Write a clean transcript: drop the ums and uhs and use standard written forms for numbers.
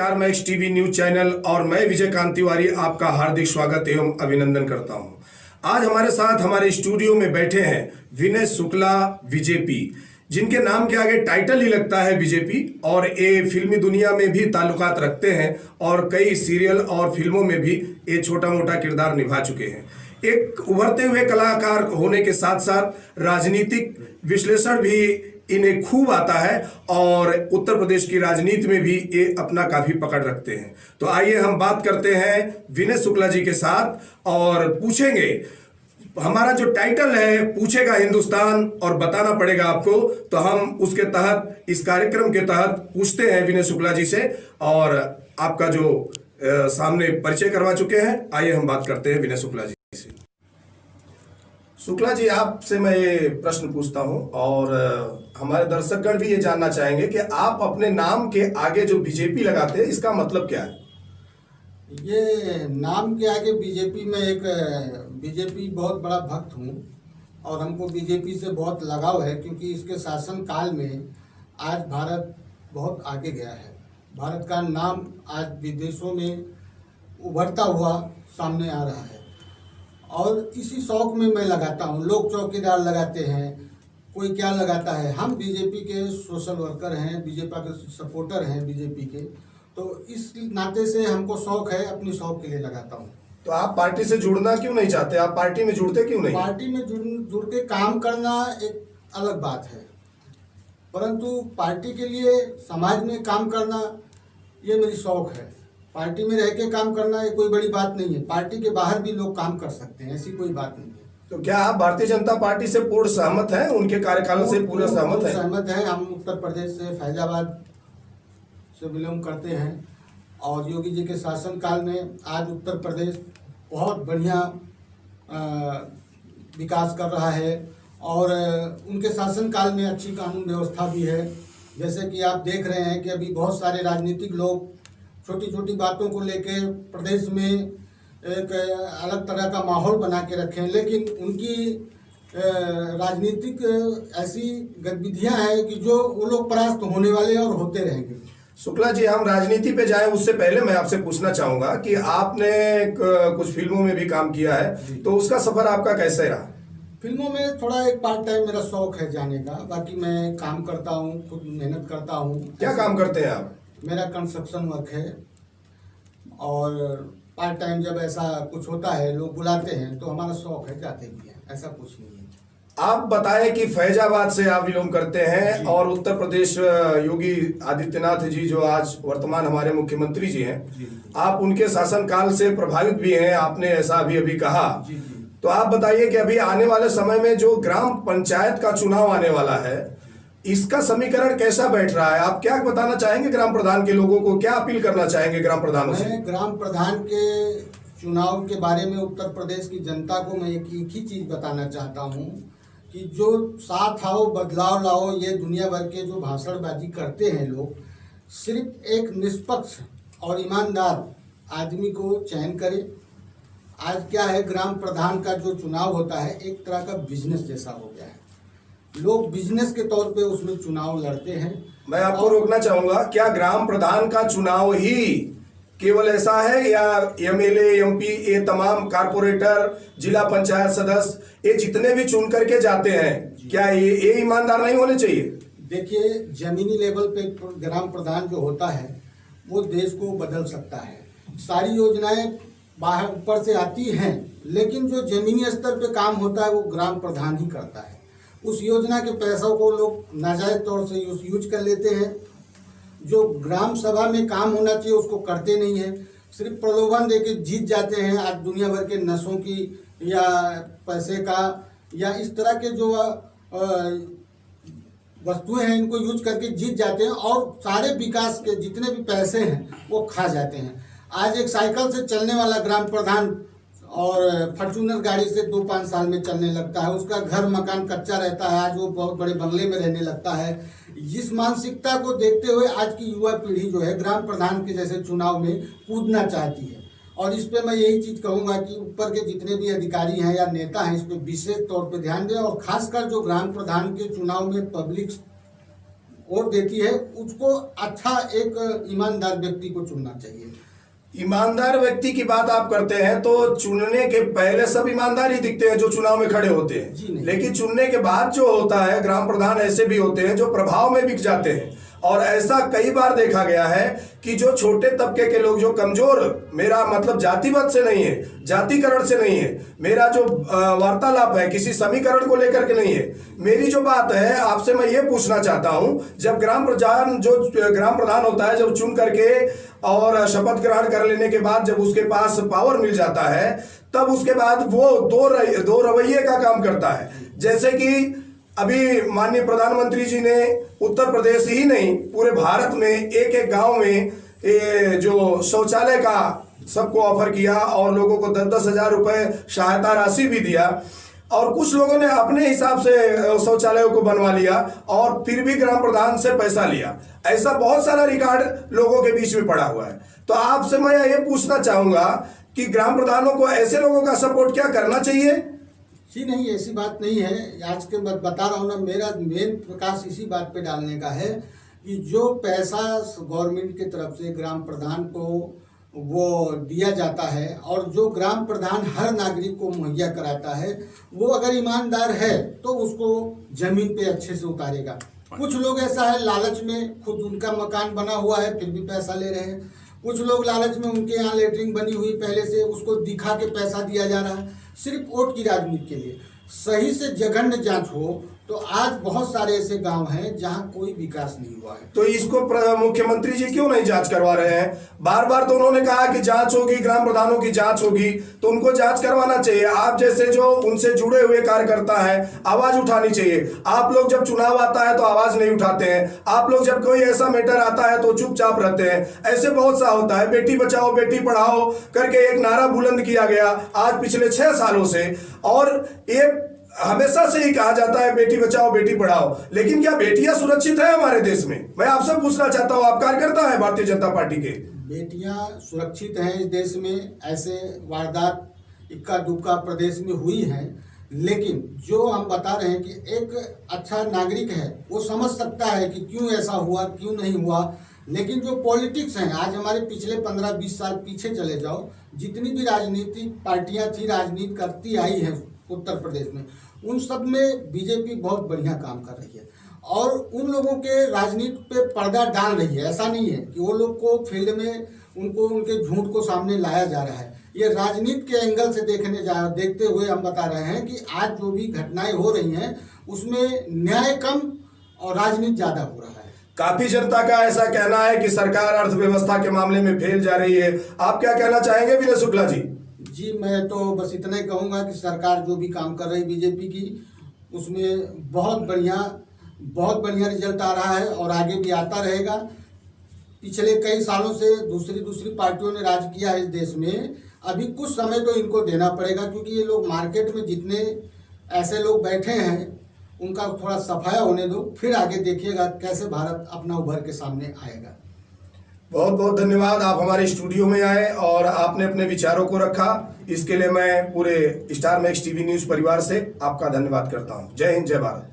नमस्कार, मैं x TV news channel और मैं विजयकांत तिवारी आपका हार्दिक स्वागत एवं अभिनंदन करता हूं। आज हमारे साथ हमारे स्टूडियो में बैठे हैं विनय शुक्ला बीजेपी, जिनके नाम के आगे टाइटल ही लगता है बीजेपी, और ये फिल्मी दुनिया में भी ताल्लुकात रखते हैं और कई सीरियल और फिल्मों में भी ये छोटा मोटा किरदार निभा चुके हैं। एक उभरते हुए कलाकार होने के साथ साथ राजनीतिक विश्लेषण भी इन्हें खूब आता है और उत्तर प्रदेश की राजनीति में भी ये अपना काफी पकड़ रखते हैं। तो आइए हम बात करते हैं विनय शुक्ला जी के साथ और पूछेंगे, हमारा जो टाइटल है पूछेगा हिंदुस्तान और बताना पड़ेगा आपको, तो हम उसके तहत इस कार्यक्रम के तहत पूछते हैं विनय शुक्ला जी से और आपका जो सामने परिचय करवा चुके हैं। आइए हम बात करते हैं विनय शुक्ला जी से। शुक्ला जी, आपसे मैं ये प्रश्न पूछता हूं और हमारे दर्शकगण भी ये जानना चाहेंगे कि आप अपने नाम के आगे जो बीजेपी लगाते हैं, इसका मतलब क्या है? ये नाम के आगे बीजेपी में एक बीजेपी बहुत बड़ा भक्त हूँ और हमको बीजेपी से बहुत लगाव है, क्योंकि इसके शासन काल में आज भारत बहुत आगे गया है। भारत का नाम आज विदेशों में उभरता हुआ सामने आ रहा है और इसी शौक में मैं लगाता हूँ। लोग चौकीदार लगाते हैं, कोई क्या लगाता है। हम बीजेपी के सोशल वर्कर हैं, बीजेपी के सपोर्टर हैं बीजेपी के, तो इस नाते से हमको शौक है, अपनी शौक के लिए लगाता हूँ। तो आप पार्टी से जुड़ना क्यों नहीं चाहते? आप पार्टी में जुड़ते क्यों नहीं? पार्टी में जुड़ के काम करना एक अलग बात है, परंतु पार्टी के लिए समाज में काम करना ये मेरी शौक है। पार्टी में रह के काम करना ये कोई बड़ी बात नहीं है। पार्टी के बाहर भी लोग काम कर सकते हैं, ऐसी कोई बात नहीं है। तो क्या आप भारतीय जनता पार्टी से पूर्ण सहमत हैं? उनके कार्यकाल से पूरा सहमत हैं? सहमत है। हम उत्तर प्रदेश से फैजाबाद से बिलोंग करते हैं और योगी जी के शासन काल में आज उत्तर प्रदेश बहुत बढ़िया विकास कर रहा है और उनके शासन काल में अच्छी कानून व्यवस्था भी है। जैसे कि आप देख रहे हैं कि अभी बहुत सारे राजनीतिक लोग छोटी छोटी बातों को लेकर प्रदेश में एक अलग तरह का माहौल बना के रखे हैं, लेकिन उनकी राजनीतिक ऐसी गतिविधियां हैं कि जो वो लोग परास्त होने वाले और होते रहेंगे। शुक्ला जी, हम राजनीति पे जाएं उससे पहले मैं आपसे पूछना चाहूंगा कि आपने कुछ फिल्मों में भी काम किया है, तो उसका सफर आपका कैसे रहा? फिल्मों में थोड़ा एक पार्ट टाइम मेरा शौक है जाने का, बाकी मैं काम करता हूँ, खुद मेहनत करता हूँ। क्या काम करते हैं आप? मेरा कंस्ट्रक्शन वर्क है और पार्ट टाइम जब ऐसा कुछ होता है, लोग बुलाते हैं तो हमारा शौक है, जाते भी हैं, ऐसा कुछ नहीं है। आप बताएं कि फैजाबाद से आप बिलोंग करते हैं और उत्तर प्रदेश योगी आदित्यनाथ जी जो आज वर्तमान हमारे मुख्यमंत्री जी हैं, आप उनके शासन काल से प्रभावित भी हैं, आपने ऐसा अभी कहा। तो आप बताइए कि अभी आने वाले समय में जो ग्राम पंचायत का चुनाव आने वाला है, इसका समीकरण कैसा बैठ रहा है? आप क्या बताना चाहेंगे ग्राम प्रधान के लोगों को? क्या अपील करना चाहेंगे ग्राम प्रधानों से? मैं ग्राम प्रधान के चुनाव के बारे में उत्तर प्रदेश की जनता को मैं एक ही चीज बताना चाहता हूँ कि जो साथ आओ बदलाव लाओ, ये दुनिया भर के जो भाषणबाजी करते हैं लोग, सिर्फ एक निष्पक्ष और ईमानदार आदमी को चयन करें। आज क्या है, ग्राम प्रधान का जो चुनाव होता है एक तरह का बिजनेस जैसा हो गया है। लोग बिजनेस के तौर पे उसमें चुनाव लड़ते हैं। मैं आपको रोकना चाहूंगा, क्या ग्राम प्रधान का चुनाव ही केवल ऐसा है या एमएलए, एमपी, ये तमाम कारपोरेटर, जिला पंचायत सदस्य, ये जितने भी चुन करके जाते हैं, क्या ये ईमानदार नहीं होने चाहिए? देखिए, जमीनी लेवल पे ग्राम प्रधान जो होता है वो देश को बदल सकता है। सारी योजनाएं बाहर ऊपर से आती हैं, लेकिन जो जमीनी स्तर पे काम होता है वो ग्राम प्रधान ही करता है। उस योजना के पैसों को लोग नाजायज तौर से यूज कर लेते हैं। जो ग्राम सभा में काम होना चाहिए उसको करते नहीं है, सिर्फ प्रलोभन देके जीत जाते हैं। आज दुनिया भर के नशों की या पैसे का या इस तरह के जो वस्तुएं हैं इनको यूज करके जीत जाते हैं और सारे विकास के जितने भी पैसे हैं वो खा जाते हैं। आज एक साइकिल से चलने वाला ग्राम प्रधान और फॉर्च्यूनर गाड़ी से 2-5 साल में चलने लगता है, उसका घर मकान कच्चा रहता है, आज वो बहुत बड़े बंगले में रहने लगता है। इस मानसिकता को देखते हुए आज की युवा पीढ़ी जो है ग्राम प्रधान के जैसे चुनाव में कूदना चाहती है और इस पे मैं यही चीज़ कहूँगा कि ऊपर के जितने भी अधिकारी हैं या नेता हैं इस पे विशेष तौर पे ध्यान दें और खासकर जो ग्राम प्रधान के चुनाव में पब्लिक वोट देती है उसको अच्छा एक ईमानदार व्यक्ति को चुनना चाहिए। ईमानदार व्यक्ति की बात आप करते हैं तो चुनने के पहले सब ईमानदार ही दिखते हैं जो चुनाव में खड़े होते जी हैं, नहीं। लेकिन चुनने के बाद जो होता है ग्राम प्रधान ऐसे भी होते हैं जो प्रभाव में बिक जाते हैं। और ऐसा कई बार देखा गया है कि जो छोटे तबके के लोग, जो कमजोर, मेरा मतलब जातिवाद से नहीं है, जातिकरण से नहीं है, मेरा जो वार्तालाप है किसी समीकरण को लेकर के नहीं है, मेरी जो बात है आपसे मैं ये पूछना चाहता हूं, जब ग्राम प्रधान होता है, जब चुन करके और शपथ ग्रहण कर लेने के बाद जब उसके पास पावर मिल जाता है, तब उसके बाद वो दो रवैये का काम करता है। जैसे कि अभी माननीय प्रधानमंत्री जी ने उत्तर प्रदेश ही नहीं पूरे भारत में एक एक गांव में जो शौचालय का सबको ऑफर किया और लोगों को 10-10 हजार रुपए सहायता राशि भी दिया, और कुछ लोगों ने अपने हिसाब से शौचालयों को बनवा लिया और फिर भी ग्राम प्रधान से पैसा लिया। ऐसा बहुत सारा रिकॉर्ड लोगों के बीच में पड़ा हुआ है। तो आपसे मैं ये पूछना चाहूंगा कि ग्राम प्रधानों को ऐसे लोगों का सपोर्ट क्या करना चाहिए? जी नहीं, ऐसी बात नहीं है। आज के बता रहा हूँ ना, मेरा मेन प्रकाश इसी बात पे डालने का है कि जो पैसा गवर्नमेंट की तरफ से ग्राम प्रधान को वो दिया जाता है और जो ग्राम प्रधान हर नागरिक को मुहैया कराता है, वो अगर ईमानदार है तो उसको जमीन पे अच्छे से उतारेगा। कुछ लोग ऐसा है लालच में, खुद उनका मकान बना हुआ है फिर भी पैसा ले रहे हैं। कुछ लोग लालच में, उनके यहाँ लेटरिन बनी हुई पहले से, उसको दिखा के पैसा दिया जा रहा है सिर्फ वोट की राजनीति के लिए। सही से जघन्य जांच हो तो आज बहुत सारे ऐसे गांव हैं जहां कोई विकास नहीं हुआ है। तो इसको मुख्यमंत्री जी क्यों नहीं जांच करवा रहे हैं? बार बार तो उन्होंने कहा कि जांच होगी, ग्राम प्रधानों की जांच होगी, तो उनको जांच करवाना चाहिए। आप जैसे जो उनसे जुड़े हुए कार्यकर्ता है, आवाज उठानी चाहिए। आप लोग जब चुनाव आता है तो आवाज नहीं उठाते हैं, आप लोग जब कोई ऐसा मैटर आता है तो चुपचाप रहते हैं। ऐसे बहुत सा होता है। बेटी बचाओ बेटी पढ़ाओ करके एक नारा बुलंद किया गया आज पिछले 6 सालों से, और ये हमेशा से ही कहा जाता है बेटी बचाओ बेटी पढ़ाओ, लेकिन क्या बेटियां सुरक्षित है हमारे देश में? मैं आपसे पूछना चाहता हूं, आप कार्यकर्ता है भारतीय जनता पार्टी के। बेटियां सुरक्षित हैं इस देश में। ऐसे वारदात इक्का दुक्का प्रदेश में हुई हैं, लेकिन जो हम बता रहे हैं कि एक अच्छा नागरिक है वो समझ सकता है कि क्यों ऐसा हुआ, क्यों नहीं हुआ। लेकिन जो पॉलिटिक्स हैं, आज हमारे पिछले 15-20 साल पीछे चले जाओ, जितनी भी राजनीतिक पार्टियां थी, राजनीति करती आई हैं उत्तर प्रदेश में, उन सब में बीजेपी बहुत बढ़िया काम कर रही है और उन लोगों के राजनीति पे पर्दा डाल रही है। ऐसा नहीं है कि वो लोग को फील्ड में उनको उनके झूठ को सामने लाया जा रहा है। ये राजनीति के एंगल से देखते हुए हम बता रहे हैं कि आज जो भी घटनाएं हो रही हैं उसमें न्याय कम और राजनीति ज्यादा हो रहा है। काफी जनता का ऐसा कहना है कि सरकार अर्थव्यवस्था के मामले में फेल जा रही है। आप क्या कहना चाहेंगे विनय शुक्ला जी? जी, मैं तो बस इतना ही कहूँगा कि सरकार जो भी काम कर रही बीजेपी की, उसमें बहुत बढ़िया रिजल्ट आ रहा है और आगे भी आता रहेगा। पिछले कई सालों से दूसरी पार्टियों ने राज किया है इस देश में। अभी कुछ समय तो इनको देना पड़ेगा, क्योंकि ये लोग मार्केट में जितने ऐसे लोग बैठे हैं उनका थोड़ा सफाया होने दो, फिर आगे देखिएगा कैसे भारत अपना उभर के सामने आएगा। बहुत बहुत धन्यवाद, आप हमारे स्टूडियो में आए और आपने अपने विचारों को रखा। इसके लिए मैं पूरे स्टार मैक्स टीवी न्यूज परिवार से आपका धन्यवाद करता हूं। जय हिंद, जय भारत।